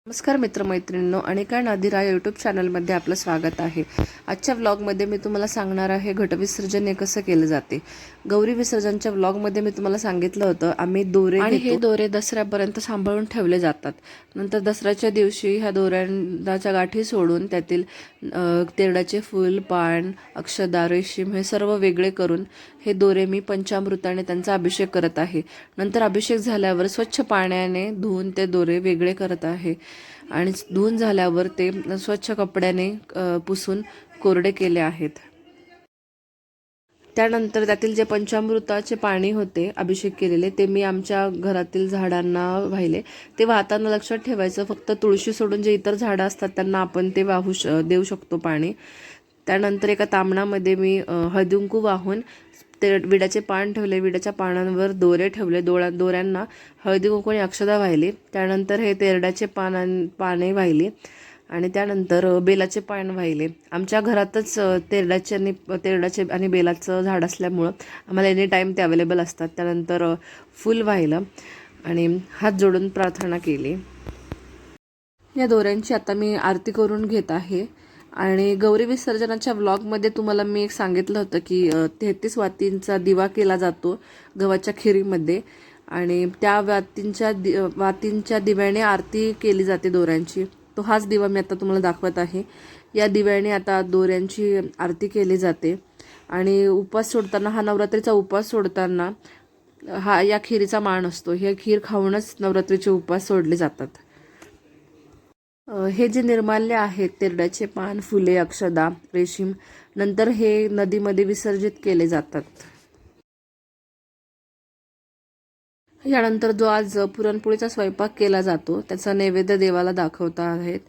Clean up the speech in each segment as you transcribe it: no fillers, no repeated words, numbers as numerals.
नमस्कार मित्रमैत्रिणींनो, अनिका नादिरा यूट्यूब चॅनलमध्ये आपलं स्वागत आहे. आजच्या व्लॉगमध्ये मी तुम्हाला सांगणार आहे घटविसर्जन हे कसं केलं जाते. गौरी विसर्जनच्या व्लॉगमध्ये मी तुम्हाला सांगितलं होतं आम्ही दोरे आणि हे दोरे दसऱ्यापर्यंत सांभाळून ठेवले जातात. नंतर दसऱ्याच्या दिवशी ह्या दोऱ्यांच्या गाठी सोडून त्यातील तेरडाचे फूल, पान, अक्षदा, रेशीम हे सर्व वेगळे करून हे दोरे मी पंचामृताने त्यांचा अभिषेक करत आहे. नंतर अभिषेक झाल्यावर स्वच्छ पाण्याने धुवून ते दोरे वेगळे करत आहे आणि धुवून झाल्यावर ते स्वच्छ कपड्याने पुसून कोरडे केले आहेत. त्यानंतर त्यातील जे पंचामृताचे पाणी होते अभिषेक केलेले ते मी आमच्या घरातील झाडांना वाहिले. ते वाहताना लक्षात ठेवायचं, फक्त तुळशी सोडून जे इतर झाडं असतात त्यांना आपण ते देऊ शकतो पाणी. त्यानंतर एका तामणामध्ये मी हळदीकुंकू वाहून ते विड्याचे पान ठेवले. विड्याच्या पानांवर दोरे ठेवले. दोऱ्यांना हळदी कुंकू आणि अक्षदा वाहिली. त्यानंतर हे तेरड्याचे पाने वाहिली आणि त्यानंतर बेलाचे पान वाहिले. आमच्या घरातच तेरडाचे आणि बेलाचं झाड असल्यामुळं आम्हाला एनी टाईम ते अवेलेबल असतात. त्यानंतर फूल वाहिलं आणि हात जोडून प्रार्थना केली. या दोऱ्यांची आता मी आरती करून घेत आहे. आणि गौरी विसर्जनाच्या व्लॉगमध्ये तुम्हाला मी एक सांगितलं होतं की 33 वातींचा दिवा केला जातो गव्हाच्या खिरीमध्ये आणि त्या वातींच्या दिव्याने आरती केली जाते दोऱ्यांची. तो हाच दिवा मी आता तुम्हाला दाखवत आहे. या दिव्याने आता दोऱ्यांची आरती केली जाते. आणि उपवास सोडताना, हा नवरात्रीचा उपवास सोडताना या खिरीचा मान असतो. हे खीर खाऊनच नवरात्रीचे उपवास सोडले जातात. हे जे निर्माल्य आहेत, तेरड्याचे पान, फुले, अक्षदा, रेशीम, नंतर हे नदीमध्ये विसर्जित केले जातात. यानंतर जो आज पुरणपोळीचा स्वयंपाक केला जातो त्याचा नैवेद्य देवाला दाखवता आहेत.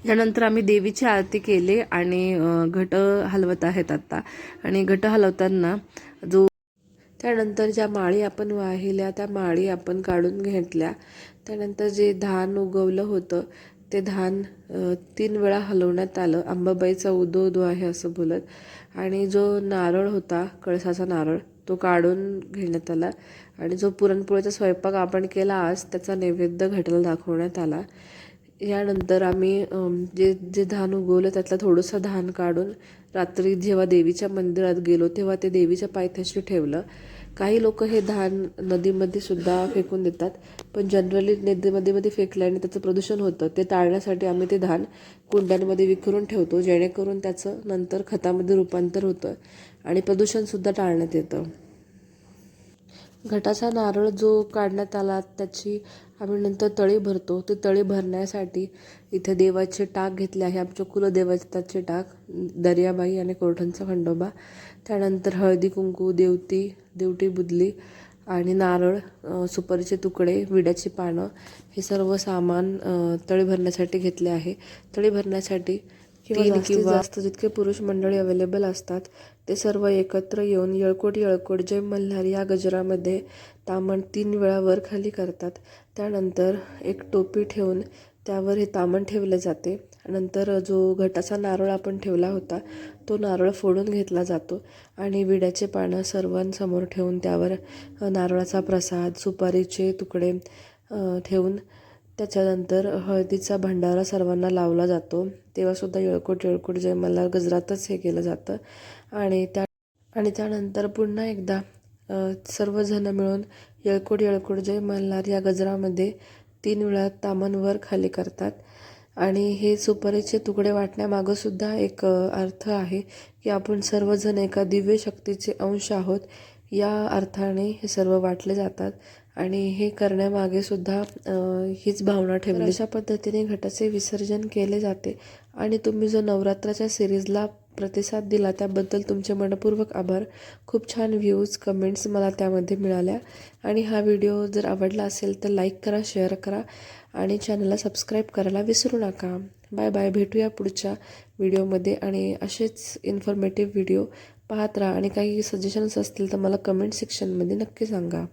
यानंतर आम्ही देवीची आरती केली आणि घट हलवत आहेत आता. आणि घट हलवताना त्यानंतर ज्या माळी आपण वाहिल्या त्या माळी आपण काढून घेतल्या. त्यानंतर जे धान उगवलं होतं ते धान 3 वेळा हलवण्यात आलं. अंबाबाईचा उदो उदो आहे असं बोलत. आणि जो नारळ होता, कळसाचा नारळ, तो काढून घेण्यात आला. आणि जो पुरणपोळीचा स्वयंपाक आपण केला आज त्याचा नैवेद्य घटाला दाखवण्यात आला. यानंतर आम्ही जे जे धान उगवलं त्यातलं थोडंसं धान काढून रात्री जेव्हा देवीच्या मंदिरात गेलो तेव्हा ते देवीच्या पायथ्याशी ठेवलं. काही लोक हे धान नदीमध्ये सुद्धा फेकून देतात, पण जनरली नदीमध्ये फेकल्याने त्याचं प्रदूषण होतं. ते टाळण्यासाठी आम्ही ते धान कुंड्यांमध्ये विखरून ठेवतो, जेणेकरून त्याचं नंतर खतामध्ये रूपांतर होतं आणि प्रदूषणसुद्धा टाळण्यात येतं. घटाचा नारळ जो काढण्यात आला त्याची आम्ही नंतर तळी भरतो. ते तळी भरण्यासाठी इथे देवाचे टाक घेतले आहे. आमच्या कुलदेवताचे टाक, दर्याबाई आणि कोरठणचा खंडोबा. त्यानंतर हळदी कुंकू, देवटी बुदली आणि नारळ, सुपारीचे तुकडे, विड्याची पानं हे सर्व सामान तळी भरण्यासाठी घेतले आहे. तळी भरण्यासाठी किंवा जास्त जितके पुरुष मंडळी अवेलेबल असतात ते सर्व एकत्र येऊन येळकोट येळकोट जय मल्हार या गजरामध्ये तामण 3 वेळा वर खाली करतात. त्यानंतर एक टोपी ठेवून त्यावर हे तामण ठेवले जाते. नंतर जो घटाचा नारळ आपण ठेवला होता तो नारळ फोडून घेतला जातो आणि विड्याचे पानं सर्वांसमोर ठेवून त्यावर नारळाचा प्रसाद, सुपारीचे तुकडे ठेवून त्याच्यानंतर हळदीचा भंडारा सर्वांना लावला जातो. तेव्हासुद्धा येळकोट येळकोट जय मल्हार गजरातच हे केलं जातं. आणि त्यानंतर पुन्हा एकदा सर्वजण मिळून येळकोट येळकोट जय मल्हार या गजरामध्ये 3 वेळा तामण वर खाली करतात. आणि हे सुपारीचे तुकडे वाटण्यामागं सुद्धा एक अर्थ आहे की आपण सर्वजण एका दिव्य शक्तीचे अंश आहोत, या अर्थाने हे सर्व वाटले जातात. आणि हे करण्यामागे सुद्धा हीच भावना ठेवली. अशा पद्धतीने घटाचे विसर्जन केले जाते. आणि तुम्ही जो नवरात्राच्या सिरीजला प्रतिसाद दिला त्याबद्दल तुमचे मनपूर्वक आभार. खूप छान व्ह्यूज, कमेंट्स मला त्यामध्ये मिळाल्या. आणि हा व्हिडिओ जर आवडला असेल तर लाईक करा, शेअर करा आणि चॅनलला सबस्क्राईब करायला विसरू नका. Bye bye. भेटूया पुढच्या व्हिडिओमध्ये आणि असेच इन्फॉर्मेटिव्ह व्हिडिओ पाहत राहा. आणि काही सजेशन्स असतील तर मला कमेंट सेक्शनमध्ये नक्की सांगा.